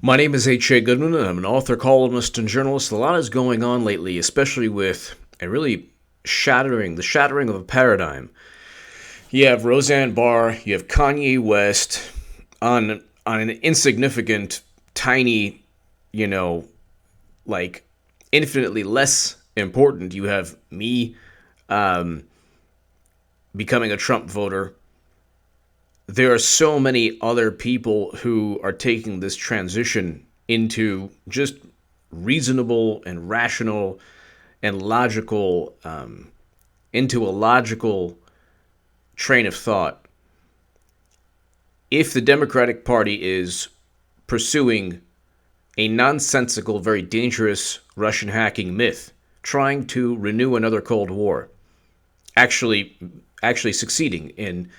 My name is H.A. Goodman, and I'm an author, columnist, and journalist. A lot is going on lately, especially with the shattering of a paradigm. You have Roseanne Barr, you have Kanye West on an insignificant, tiny, you know, like infinitely less important. You have me becoming a Trump voter. There are so many other people who are taking this transition into just reasonable and rational and logical, into a logical train of thought. If the Democratic Party is pursuing a nonsensical, very dangerous Russian hacking myth, trying to renew another Cold War, actually succeeding in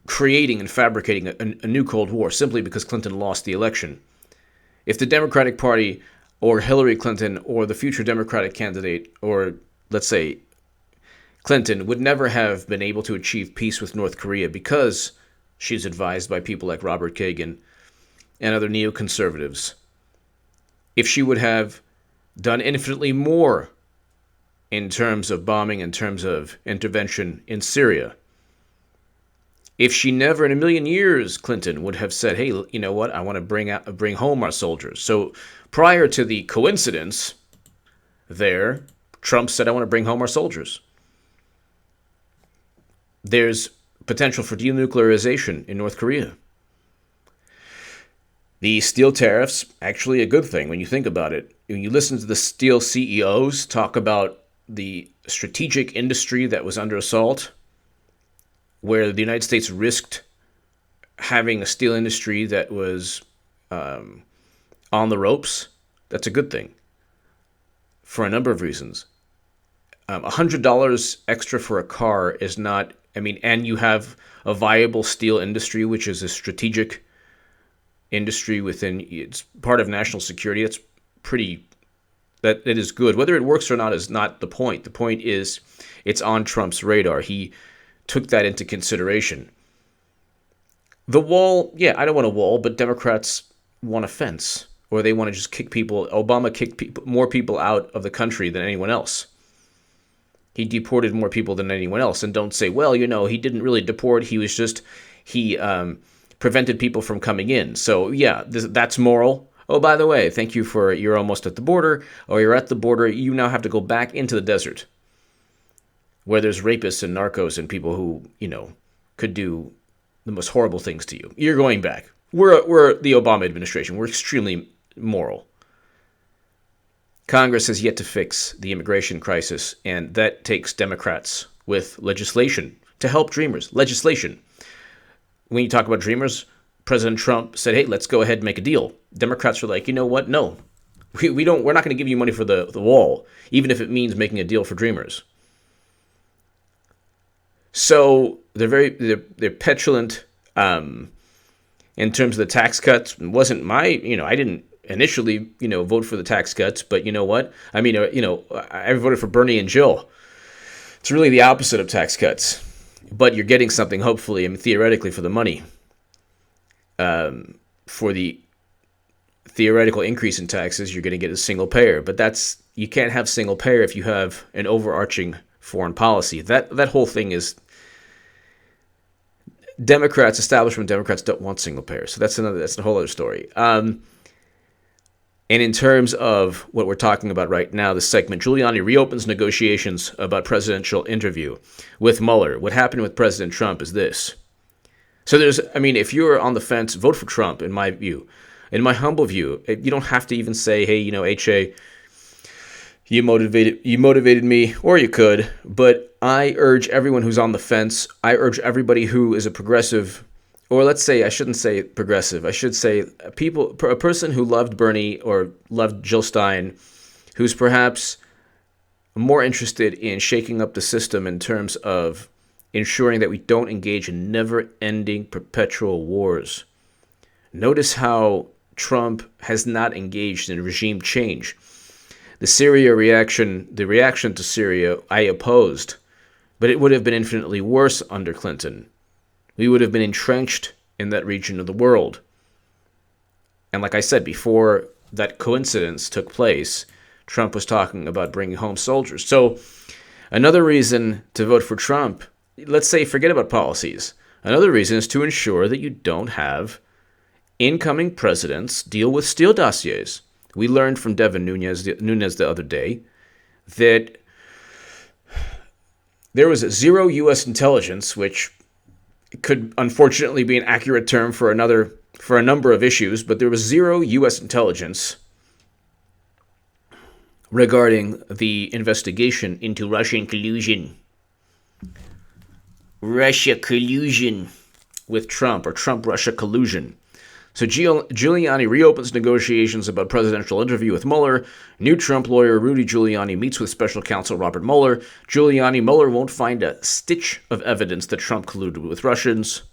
creating and fabricating a new Cold War simply because Clinton lost the election. If the Democratic Party or Hillary Clinton or the future Democratic candidate, or let's say Clinton, would never have been able to achieve peace with North Korea because she's advised by people like Robert Kagan and other neoconservatives, if she would have done infinitely more in terms of bombing, in terms of intervention in Syria, if she never in a million years, Clinton, would have said, hey, you know what, I want to bring home our soldiers. So prior to the coincidence there, Trump said, I want to bring home our soldiers. There's potential for denuclearization in North Korea. The steel tariffs, actually a good thing when you think about it. When you listen to the steel CEOs talk about the strategic industry that was under assault, where the United States risked having a steel industry that was on the ropes, that's a good thing for a number of reasons. $100 extra for a car is not, and you have a viable steel industry, which is a strategic industry it's part of national security. That it is good. Whether it works or not is not the point. The point is it's on Trump's radar. He took that into consideration. The wall, I don't want a wall, but Democrats want a fence, or they want to just kick people. Obama kicked more people out of the country than anyone else. He deported more people than anyone else. And don't say, well, he didn't really deport. He prevented people from coming in. So that's moral. Oh, by the way, you're almost at the border, or you're at the border. You now have to go back into the desert, where there's rapists and narcos and people who, could do the most horrible things to you. You're going back. We're the Obama administration. We're extremely moral. Congress has yet to fix the immigration crisis, and that takes Democrats with legislation to help dreamers. Legislation. When you talk about dreamers, President Trump said, hey, let's go ahead and make a deal. Democrats are like, you know what? No. We're not going to give you money for the wall, even if it means making a deal for dreamers. So they're petulant in terms of the tax cuts. It wasn't I didn't initially vote for the tax cuts, but you know what? I voted for Bernie and Jill. It's really the opposite of tax cuts, but you're getting something hopefully, theoretically, for the money. For the theoretical increase in taxes, you're going to get a single payer, but you can't have single payer if you have an overarching foreign policy. That whole thing is. Establishment Democrats don't want single payer. So that's a whole other story. And in terms of what we're talking about right now, this segment, Giuliani reopens negotiations about presidential interview with Mueller. What happened with President Trump is this. So if you're on the fence, vote for Trump, in my view. In my humble view, you don't have to even say, hey, H.A., you motivated me, or you could, but I urge everyone who's on the fence, I urge everybody who is a progressive, or let's say, I shouldn't say progressive, I should say a person who loved Bernie or loved Jill Stein, who's perhaps more interested in shaking up the system in terms of ensuring that we don't engage in never-ending perpetual wars. Notice how Trump has not engaged in regime change. The reaction to Syria, I opposed, but it would have been infinitely worse under Clinton. We would have been entrenched in that region of the world. And like I said, before that coincidence took place, Trump was talking about bringing home soldiers. So another reason to vote for Trump, let's say forget about policies. Another reason is to ensure that you don't have incoming presidents deal with Steele dossiers. We learned from Devin Nunes the other day that there was zero U.S. intelligence, which could unfortunately be an accurate term for a number of issues, but there was zero U.S. intelligence regarding the investigation into Russian collusion. Russia collusion with Trump, or Trump-Russia collusion. So Giuliani reopens negotiations about presidential interview with Mueller. New Trump lawyer Rudy Giuliani meets with special counsel Robert Mueller. Mueller won't find a stitch of evidence that Trump colluded with Russians.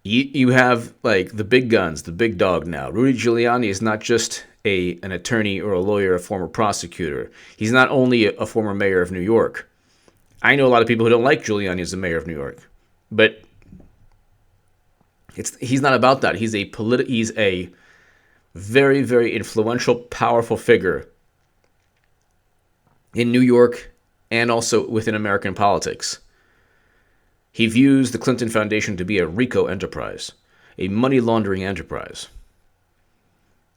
You have, like, the big guns, the big dog now. Rudy Giuliani is not just an attorney or a lawyer, a former prosecutor. He's not only a former mayor of New York. I know a lot of people who don't like Giuliani as the mayor of New York, but he's not about that. He's a very, very influential, powerful figure in New York and also within American politics. He views the Clinton Foundation to be a RICO enterprise, a money laundering enterprise.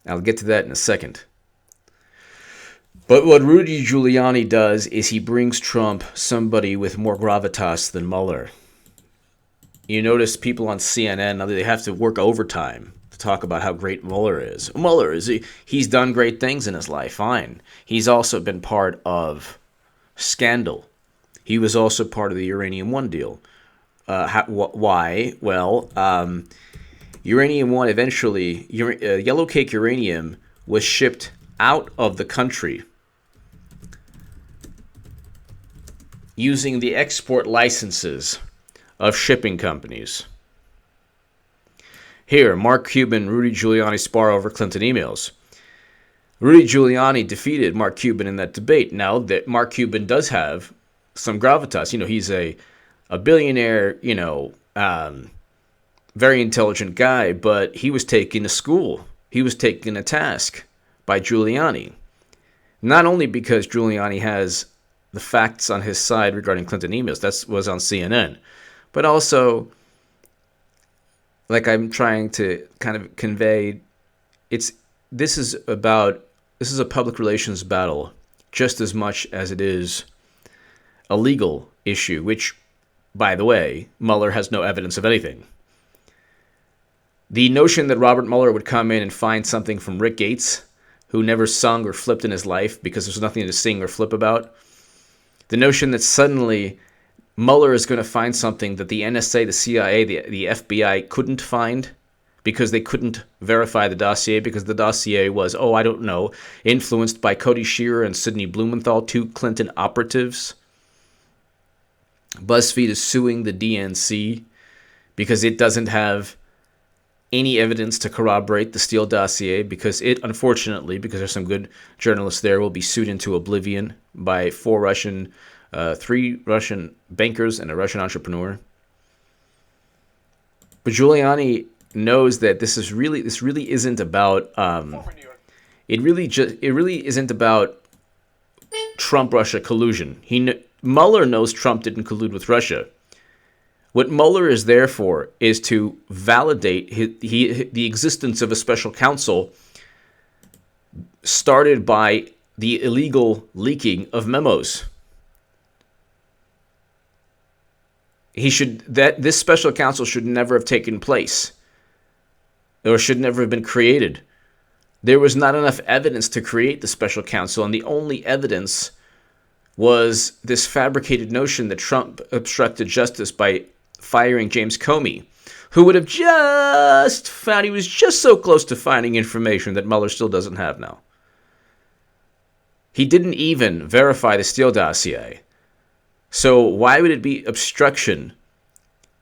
I'll get to that in a second. But what Rudy Giuliani does is he brings Trump somebody with more gravitas than Mueller. You notice people on CNN, they have to work overtime to talk about how great Mueller is. He's done great things in his life, fine. He's also been part of scandal. He was also part of the Uranium One deal. Why? Well, Uranium One eventually, yellow cake uranium was shipped out of the country using the export licenses of shipping companies. Here, Mark Cuban, Rudy Giuliani spar over Clinton emails. Rudy Giuliani defeated Mark Cuban in that debate. Now that Mark Cuban does have some gravitas, he's a billionaire, very intelligent guy, but he was taken to school. He was taken to task by Giuliani. Not only because Giuliani has the facts on his side regarding Clinton emails, that was on CNN, but also, like I'm trying to kind of convey, this is a public relations battle just as much as it is a legal issue, which, by the way, Mueller has no evidence of anything. The notion that Robert Mueller would come in and find something from Rick Gates, who never sung or flipped in his life because there's nothing to sing or flip about, the notion that suddenly Mueller is going to find something that the NSA, the CIA, the FBI couldn't find because they couldn't verify the dossier, because the dossier was, influenced by Cody Shearer and Sidney Blumenthal, two Clinton operatives. BuzzFeed is suing the DNC because it doesn't have any evidence to corroborate the Steele dossier, because it, unfortunately, because there's some good journalists there, will be sued into oblivion by three Russian bankers and a Russian entrepreneur. But Giuliani knows that this really isn't about it really isn't about Trump-Russia collusion. Mueller knows Trump didn't collude with Russia. What Mueller is there for is to validate the existence of a special counsel started by the illegal leaking of memos. This special counsel should never have taken place, or should never have been created. There was not enough evidence to create the special counsel, and the only evidence was this fabricated notion that Trump obstructed justice by firing James Comey, who would have just found, he was just so close to finding information that Mueller still doesn't have now. He didn't even verify the Steele dossier. So why would it be obstruction?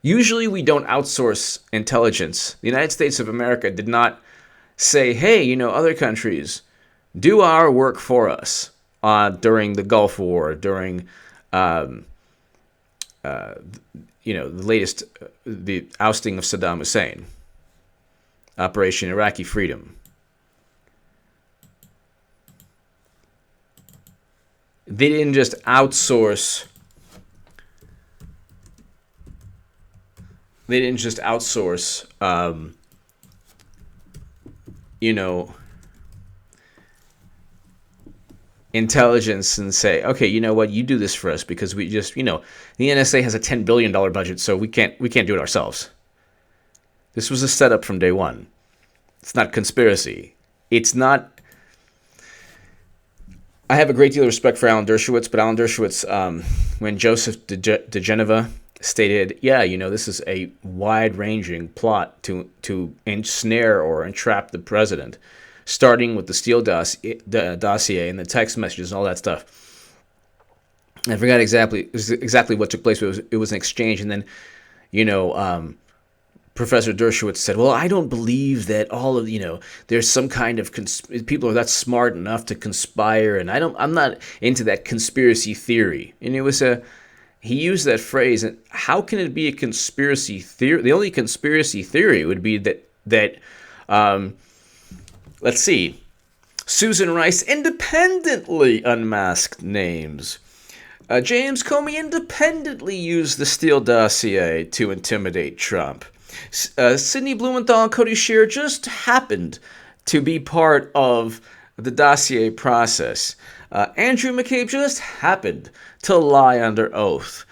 Usually we don't outsource intelligence. The United States of America did not say, hey, other countries, do our work for us during the Gulf War, during the ousting of Saddam Hussein. Operation Iraqi Freedom. They didn't just outsource. They didn't just outsource, intelligence and say, okay, you know what, you do this for us because we just, the NSA has a $10 billion budget, so we can't do it ourselves. This was a setup from day one. It's not conspiracy. It's not. I have a great deal of respect for Alan Dershowitz, but Alan Dershowitz, when Joseph de Geneva stated, this is a wide-ranging plot to ensnare or entrap the president, starting with the Steele dossier and the text messages and all that stuff. I forgot exactly what took place, but it was an exchange, and then, Professor Dershowitz said, well, I don't believe that all of, there's some kind of, people are that smart enough to conspire, and I'm not into that conspiracy theory. And he used that phrase, and how can it be a conspiracy theory? The only conspiracy theory would be that let's see, Susan Rice independently unmasked names. James Comey independently used the Steele dossier to intimidate Trump. Sidney Blumenthal and Cody Shear just happened to be part of the dossier process. Andrew McCabe just happened to lie under oath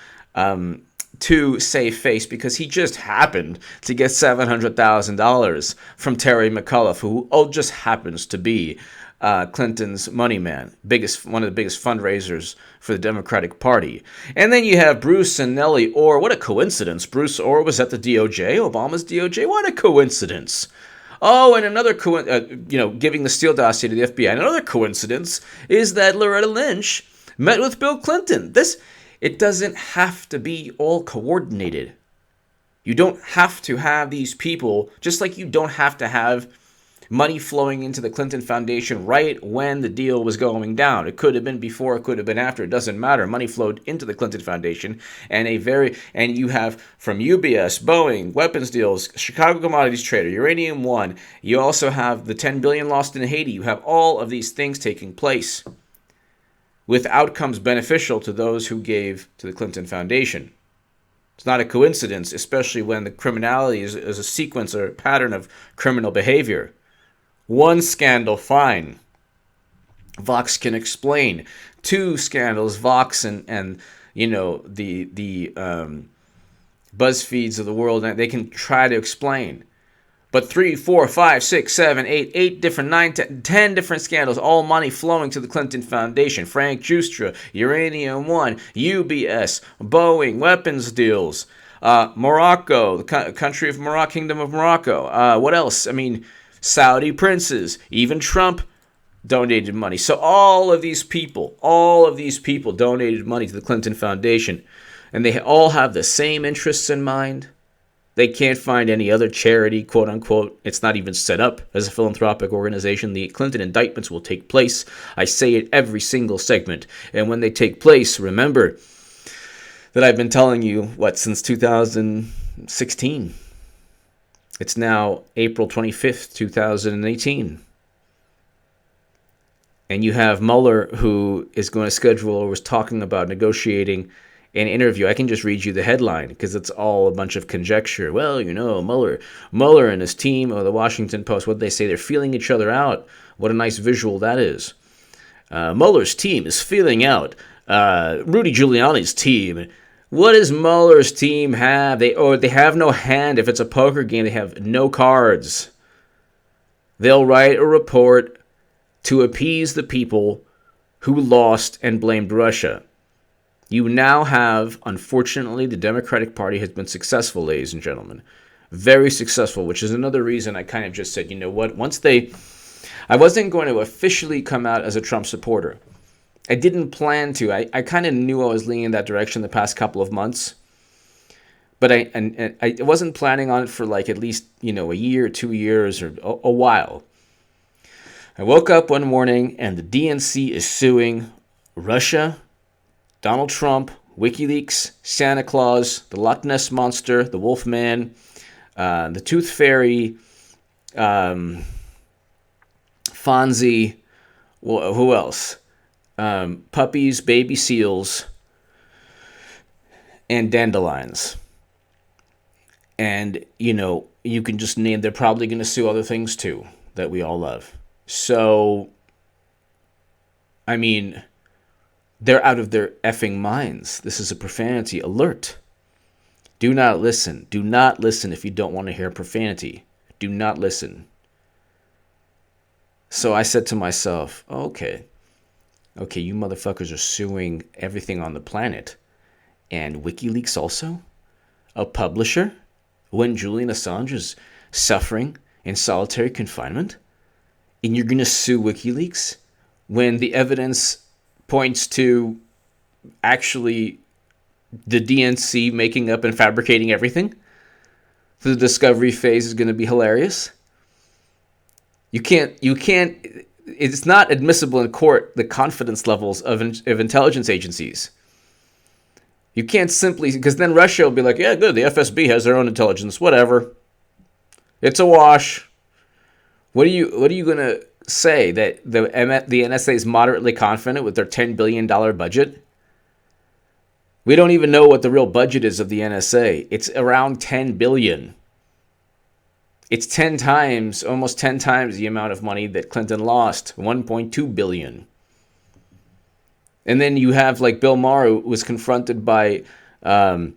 to save face because he just happened to get $700,000 from Terry McAuliffe, who just happens to be Clinton's money man, one of the biggest fundraisers for the Democratic Party. And then you have Bruce and Nellie Orr. What a coincidence. Bruce Orr was at the DOJ, Obama's DOJ. What a coincidence. Oh, and another giving the Steele dossier to the FBI. Another coincidence is that Loretta Lynch met with Bill Clinton. It doesn't have to be all coordinated. You don't have to have these people, just like you don't have to have money flowing into the Clinton Foundation right when the deal was going down. It could have been before, it could have been after. It doesn't matter. Money flowed into the Clinton Foundation, and you have from UBS, Boeing, weapons deals, Chicago Commodities Trader, Uranium One. You also have the $10 billion lost in Haiti. You have all of these things taking place with outcomes beneficial to those who gave to the Clinton Foundation. It's not a coincidence, especially when the criminality is a sequence or a pattern of criminal behavior. One scandal, fine. Vox can explain. Two scandals, Vox and the BuzzFeeds of the world, they can try to explain. But 3, 4, 5, 6, 7, 8 different, 9, 10 different scandals, all money flowing to the Clinton Foundation. Frank Giustra, Uranium One, UBS, Boeing, weapons deals, Morocco, the country of Morocco, Kingdom of Morocco. What else? Saudi princes, even Trump donated money. So all of these people donated money to the Clinton Foundation, and they all have the same interests in mind. They can't find any other charity, quote unquote. It's not even set up as a philanthropic organization. The Clinton indictments will take place. I say it every single segment. And when they take place, remember that I've been telling you, since 2016. It's now April 25th, 2018. And you have Mueller, who is going to schedule or was talking about negotiating an interview. I can just read you the headline because it's all a bunch of conjecture. Well, Mueller and his team, or the Washington Post, what they say, they're feeling each other out. What a nice visual that is. Mueller's team is feeling out Rudy Giuliani's team. What does Mueller's team have? They have no hand. If it's a poker game, they have no cards. They'll write a report to appease the people who lost and blamed Russia. You now have, unfortunately, the Democratic Party has been successful, ladies and gentlemen. Very successful, which is another reason I kind of just said, you know what, I wasn't going to officially come out as a Trump supporter. I didn't plan to. I kind of knew I was leaning in that direction the past couple of months. But I wasn't planning on it for at least, a year, 2 years, or a while. I woke up one morning and the DNC is suing Russia, Donald Trump, WikiLeaks, Santa Claus, the Loch Ness Monster, the Wolfman, the Tooth Fairy, Fonzie, who else? Puppies, baby seals, and dandelions. And, you can just name, they're probably going to sue other things too that we all love. So, I mean, they're out of their effing minds. This is a profanity alert. Do not listen. Do not listen if you don't want to hear profanity. Do not listen. So I said to myself, okay, you motherfuckers are suing everything on the planet. And WikiLeaks also? A publisher? When Julian Assange is suffering in solitary confinement? And you're going to sue WikiLeaks? When the evidence points to actually the DNC making up and fabricating everything? The discovery phase is going to be hilarious. You can't, it's not admissible in court, the confidence levels of intelligence agencies. You can't simply, because then Russia will be like, yeah, good, the FSB has their own intelligence, whatever. It's a wash. What are you going to say, that the NSA is moderately confident with their $10 billion budget? We don't even know what the real budget is of the NSA. It's around $10 billion. It's 10 times, almost 10 times the amount of money that Clinton lost, $1.2 billion. And then you have like Bill Maher, who was confronted by Geraldo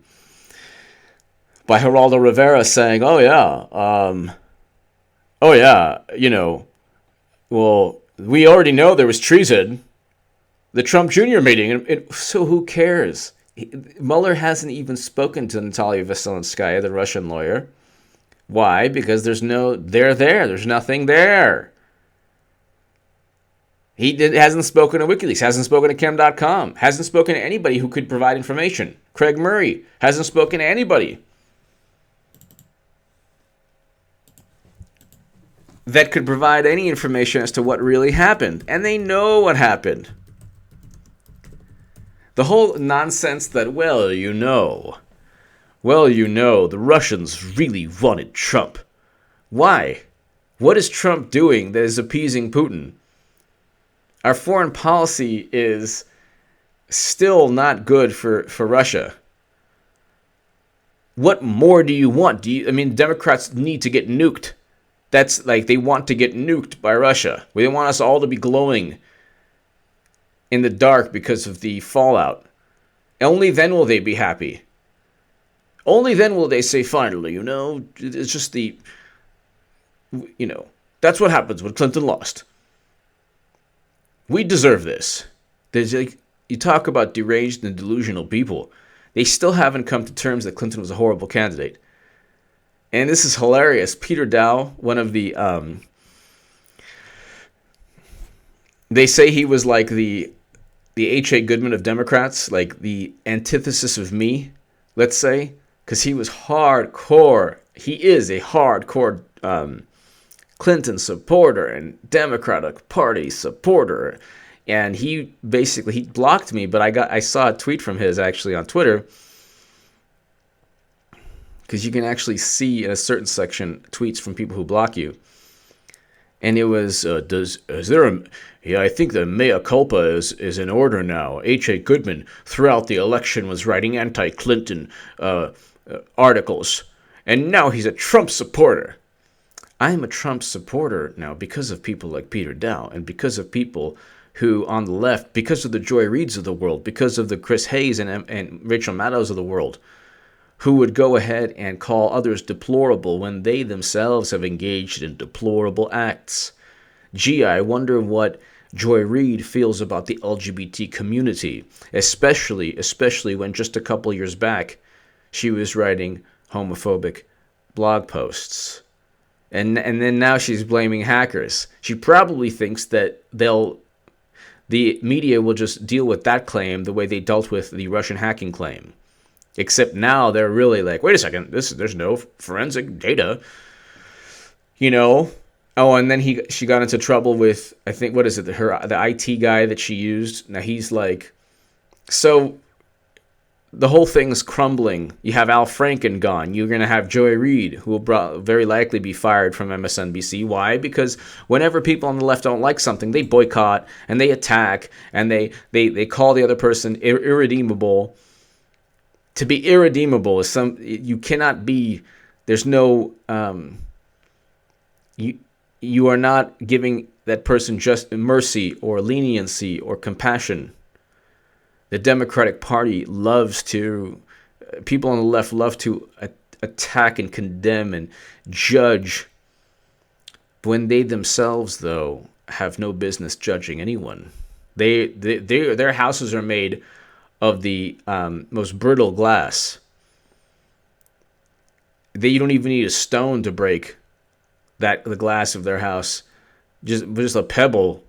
Rivera saying, well, we already know there was treason. The Trump Jr. meeting. So who cares? Mueller hasn't even spoken to Natalia Veselinskaya, the Russian lawyer. Why? Because there's nothing there. He hasn't spoken to WikiLeaks, hasn't spoken to Chem.com, hasn't spoken to anybody who could provide information. Craig Murray hasn't spoken to anybody that could provide any information as to what really happened. And they know what happened. The whole nonsense that, the Russians really wanted Trump. Why? What is Trump doing that is appeasing Putin? Our foreign policy is still not good for Russia. What more do you want? Democrats need to get nuked. That's like they want to get nuked by Russia. They want us all to be glowing in the dark because of the fallout. Only then will they be happy. Only then will they say, finally, it's just that's what happens when Clinton lost. We deserve this. You talk about deranged and delusional people. They still haven't come to terms that Clinton was a horrible candidate. And this is hilarious. Peter Dow, one of the... they say he was like the H.A. Goodman of Democrats, like the antithesis of me, let's say. Because he was hardcore. He is a hardcore Clinton supporter and Democratic Party supporter. And he blocked me, but I saw a tweet from his actually on Twitter. Because you can actually see in a certain section tweets from people who block you. And it was, I think the mea culpa is in order now. H.A. Goodman, throughout the election, was writing anti-Clinton articles. And now he's a Trump supporter. I am a Trump supporter now because of people like Peter Dow and because of people who on the left, because of the Joy Reids of the world, because of the Chris Hayes and Rachel Maddows of the world, who would go ahead and call others deplorable when they themselves have engaged in deplorable acts. Gee, I wonder what Joy Reid feels about the LGBT community, especially when just a couple years back she was writing homophobic blog posts. And then now she's blaming hackers. She probably thinks that the media will just deal with that claim the way they dealt with the Russian hacking claim. Except now they're really like, wait a second, there's no forensic data. Oh, and then she got into trouble with, I think, the IT guy that she used. Now he's like, so the whole thing's crumbling. You have Al Franken gone. You're going to have Joy Reid, who will very likely be fired from MSNBC. Why? Because whenever people on the left don't like something, they boycott and they attack and they call the other person irredeemable. To be irredeemable is you cannot be. There's no you are not giving that person just mercy or leniency or compassion. The Democratic Party people on the left love to attack and condemn and judge, when they themselves, though, have no business judging anyone. Their houses are made of the most brittle glass. You don't even need a stone to break the glass of their house. Just a pebble,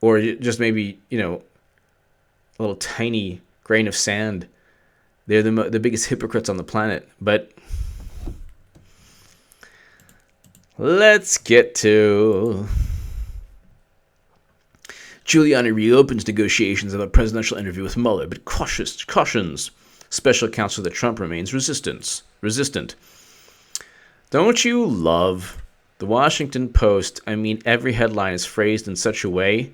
or just maybe, a little tiny grain of sand. They're the biggest hypocrites on the planet. But let's get to Giuliani reopens negotiations of a presidential interview with Mueller, but cautions special counsel that Trump remains resistant. Don't you love the Washington Post? I mean, every headline is phrased in such a way.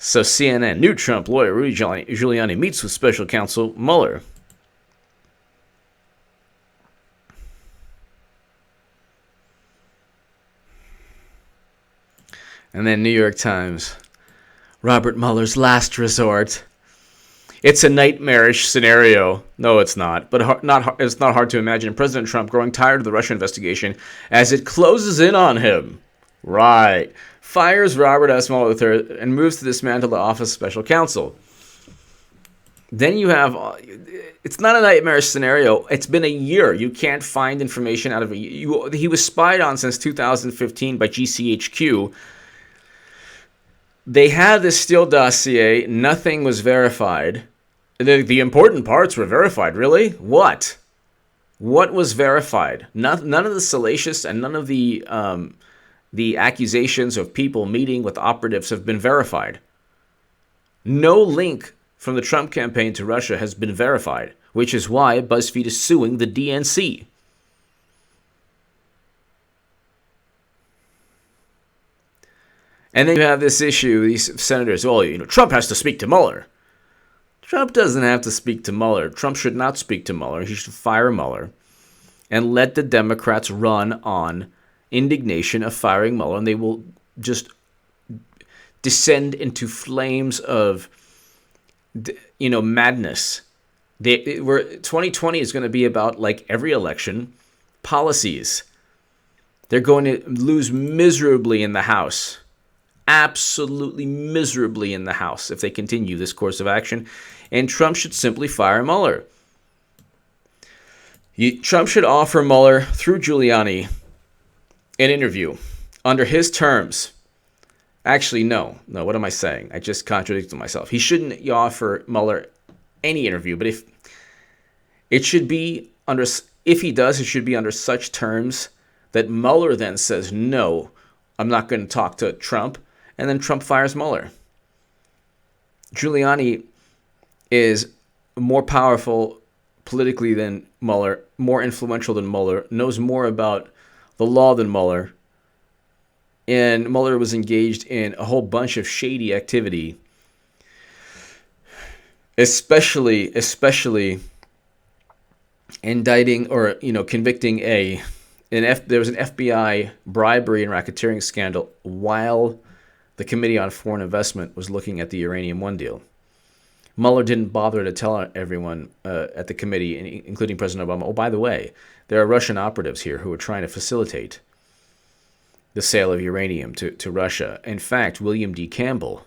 So CNN, new Trump lawyer Rudy Giuliani meets with special counsel Mueller. And then New York Times, Robert Mueller's last resort. It's a nightmarish scenario. No, it's not. But it's not hard to imagine President Trump growing tired of the Russia investigation as it closes in on him. Right. Fires Robert S. Mueller III and moves to dismantle the office of special counsel. Then you have, it's not a nightmarish scenario. It's been a year. You can't find information out of it. He was spied on since 2015 by GCHQ. They had this Steele dossier. Nothing was verified. The important parts were verified. Really? What? What was verified? None of the salacious and none of the accusations of people meeting with operatives have been verified. No link from the Trump campaign to Russia has been verified, which is why BuzzFeed is suing the DNC. And then you have this issue, these senators, Trump has to speak to Mueller. Trump doesn't have to speak to Mueller. Trump should not speak to Mueller. He should fire Mueller and let the Democrats run on indignation of firing Mueller, and they will just descend into flames of, madness. 2020 is going to be about, like every election, policies. They're going to lose miserably in the House. Absolutely miserably in the House if they continue this course of action. And Trump should simply fire Mueller. Trump should offer Mueller, through Giuliani, an interview under his terms. Actually, no, what am I saying? I just contradicted myself. He shouldn't offer Mueller any interview, but if he does, it should be under such terms that Mueller then says, no, I'm not going to talk to Trump, and then Trump fires Mueller. Giuliani is more powerful politically than Mueller, more influential than Mueller, knows more about the law than Mueller, and Mueller was engaged in a whole bunch of shady activity, especially indicting or convicting there was an FBI bribery and racketeering scandal while the Committee on Foreign Investment was looking at the Uranium One deal. Mueller didn't bother to tell everyone at the committee, including President Obama, oh, by the way, there are Russian operatives here who are trying to facilitate the sale of uranium to Russia. In fact, William D. Campbell,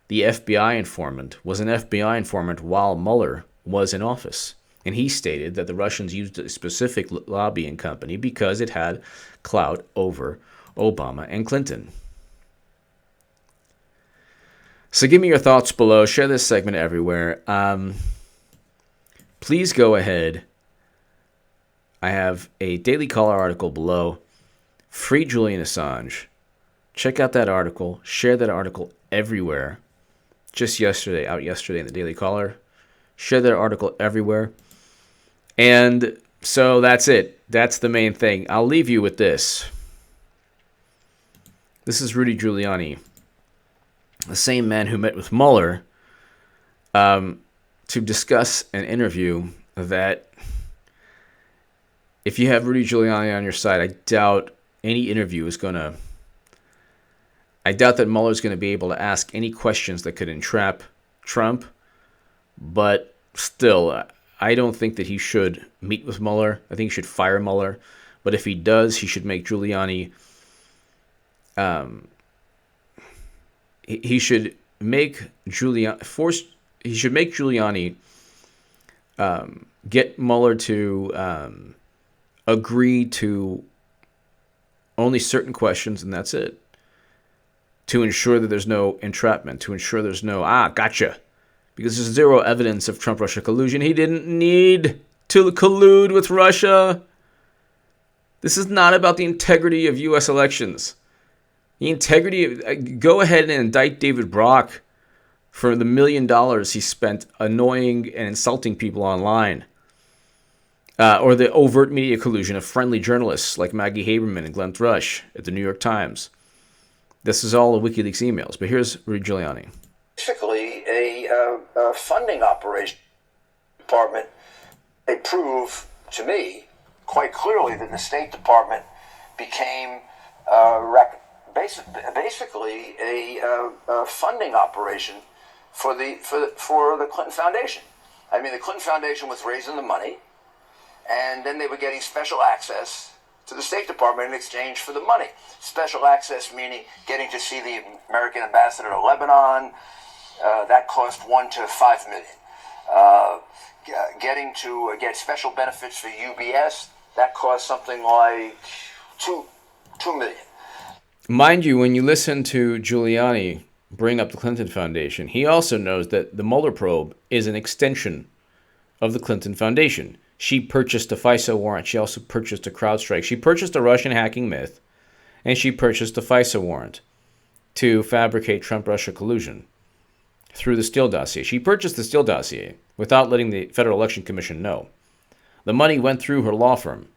the FBI informant, was an FBI informant while Mueller was in office. And he stated that the Russians used a specific lobbying company because it had clout over Obama and Clinton. So give me your thoughts below. Share this segment everywhere. Please go ahead. I have a Daily Caller article below. Free Julian Assange. Check out that article. Share that article everywhere. Out yesterday in the Daily Caller. Share that article everywhere. And so that's it. That's the main thing. I'll leave you with this. This is Rudy Giuliani, the same man who met with Mueller to discuss an interview that, if you have Rudy Giuliani on your side, I doubt any interview is going to... I doubt that Mueller is going to be able to ask any questions that could entrap Trump, but still, I don't think that he should meet with Mueller. I think he should fire Mueller, but if he does, he should make Giuliani... he should make Giuliani get Mueller to agree to only certain questions, and that's it. To ensure that there's no entrapment, to ensure there's no, gotcha. Because there's zero evidence of Trump-Russia collusion. He didn't need to collude with Russia. This is not about the integrity of U.S. elections. The integrity of... Go ahead and indict David Brock for the $1 million he spent annoying and insulting people online. Or the overt media collusion of friendly journalists like Maggie Haberman and Glenn Thrush at the New York Times. This is all the WikiLeaks emails. But here's Rudy Giuliani. Basically, a funding operation department. They prove to me quite clearly that the State Department became basically a funding operation for the Clinton Foundation. I mean, the Clinton Foundation was raising the money, and then they were getting special access to the State Department in exchange for the money. Special access meaning getting to see the American ambassador to Lebanon. That cost $1 to $5 million. Getting to get special benefits for UBS. That cost something like $2 million. Mind you, when you listen to Giuliani bring up the Clinton Foundation, he also knows that the Mueller probe is an extension of the Clinton Foundation. She purchased a FISA warrant. She also purchased a CrowdStrike. She purchased a Russian hacking myth, and she purchased a FISA warrant to fabricate Trump-Russia collusion through the Steele dossier. She purchased the Steele dossier without letting the Federal Election Commission know. The money went through her law firm.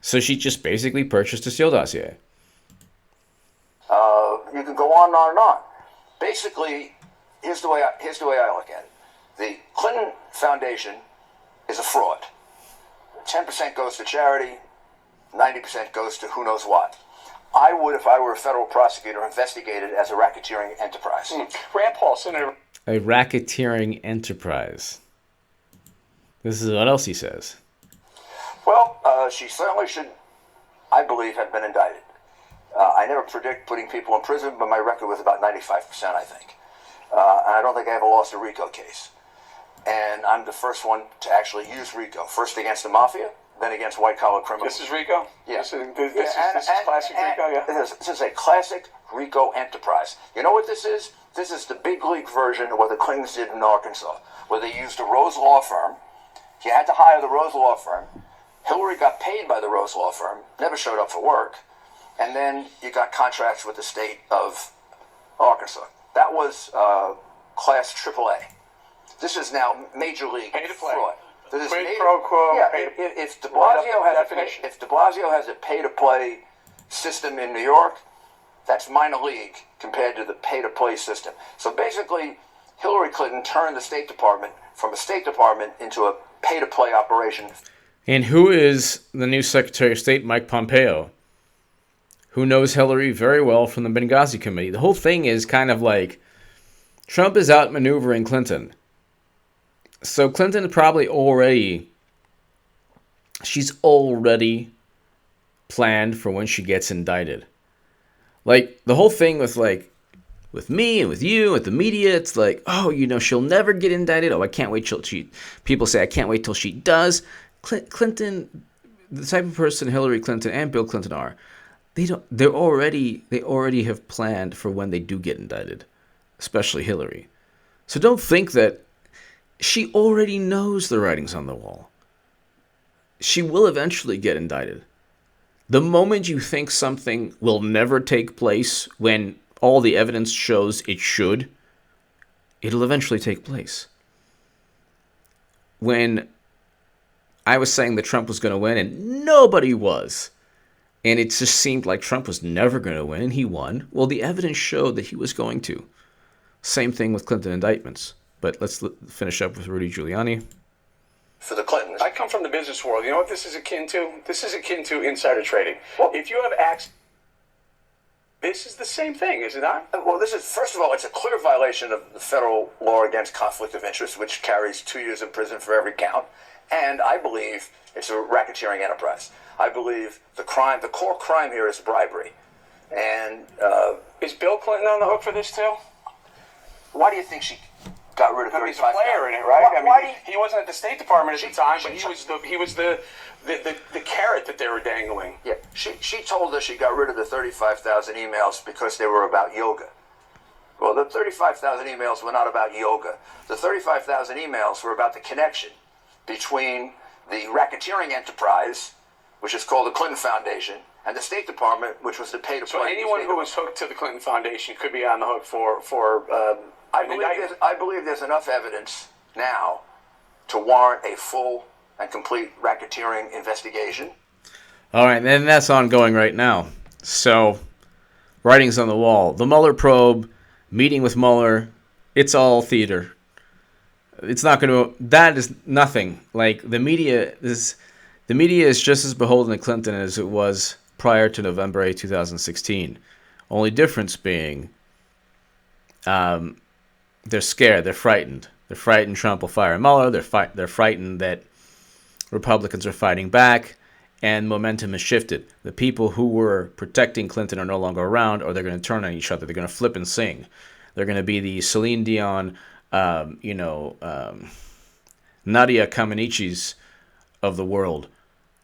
So she just basically purchased a Steele dossier. You can go on and on and on. Basically, here's the way I look at it. The Clinton Foundation is a fraud. 10% goes to charity, 90% goes to who knows what. I would, if I were a federal prosecutor, investigate it as a racketeering enterprise. Rand Paul, Senator. A racketeering enterprise. This is what else he says. Well, she certainly should, I believe, have been indicted. I never predict putting people in prison, but my record was about 95%, I think. And I don't think I ever lost a RICO case. And I'm the first one to actually use RICO. First against the mafia, then against white-collar criminals. This is RICO? Yeah. This is classic RICO, yeah? This is a classic RICO enterprise. You know what this is? This is the big league version of what the Clintons did in Arkansas, where they used the Rose Law Firm. You had to hire the Rose Law Firm. Hillary got paid by the Rose Law Firm, never showed up for work. And then you got contracts with the state of Arkansas. That was class AAA. This is now major league fraud. Quid pro quo. Yeah, if de Blasio has a pay-to-play system in New York, that's minor league compared to the pay-to-play system. So basically, Hillary Clinton turned the State Department from a State Department into a pay-to-play operation. And who is the new Secretary of State, Mike Pompeo, who knows Hillary very well from the Benghazi Committee? The whole thing is kind of like Trump is outmaneuvering Clinton. So Clinton probably she's already planned for when she gets indicted. Like, the whole thing with me and with you, with the media, it's like, oh, she'll never get indicted. Oh, I can't wait till people say, I can't wait till she does. Clinton, the type of person Hillary Clinton and Bill Clinton are, they already have planned for when they do get indicted, especially Hillary. So don't think that she already knows the writing's on the wall. She will eventually get indicted. The moment you think something will never take place when all the evidence shows it should, it'll eventually take place. When I was saying that Trump was going to win, and nobody was, and it just seemed like Trump was never going to win, and he won. Well, the evidence showed that he was going to. Same thing with Clinton indictments. But let's finish up with Rudy Giuliani. For the Clintons. I come from the business world. You know what this is akin to? This is akin to insider trading. Well, if you have access, this is the same thing, is it not? Well, this is, first of all, it's a clear violation of the federal law against conflict of interest, which carries 2 years in prison for every count. And I believe it's a racketeering enterprise. I believe the core crime here is bribery. And is Bill Clinton on the hook for this too? Why do you think she got rid of 35? He's a player in it, right? He wasn't at the State Department at the time, but he was the carrot that they were dangling. Yeah, she told us she got rid of the 35,000 emails because they were about yoga. Well, the 35,000 emails were not about yoga. The 35,000 emails were about the connection between the racketeering enterprise, which is called the Clinton Foundation, and the State Department, which was the pay-to-play. So anyone who was hooked to the Clinton Foundation could be on the hook for I believe there's enough evidence now to warrant a full and complete racketeering investigation. All right, and that's ongoing right now. So, writings on the wall. The Mueller probe, meeting with Mueller, it's all theater. It's not going to. That is nothing. Like the media is just as beholden to Clinton as it was prior to November 8, 2016. Only difference being, they're scared. They're frightened. They're frightened Trump will fire Mueller. They're frightened that Republicans are fighting back, and momentum has shifted. The people who were protecting Clinton are no longer around, or they're going to turn on each other. They're going to flip and sing. They're going to be the Celine Dion, Nadia Comaneci's of the world,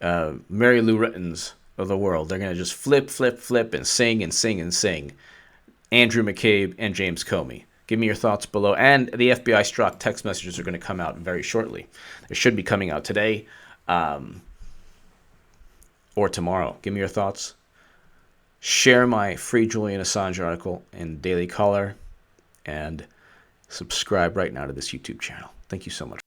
Mary Lou Rittons of the world. They're going to just flip, and sing and sing and sing. Andrew McCabe and James Comey. Give me your thoughts below. And the FBI Strzok text messages are going to come out very shortly. They should be coming out today or tomorrow. Give me your thoughts. Share my free Julian Assange article in Daily Caller. And subscribe right now to this YouTube channel. Thank you so much.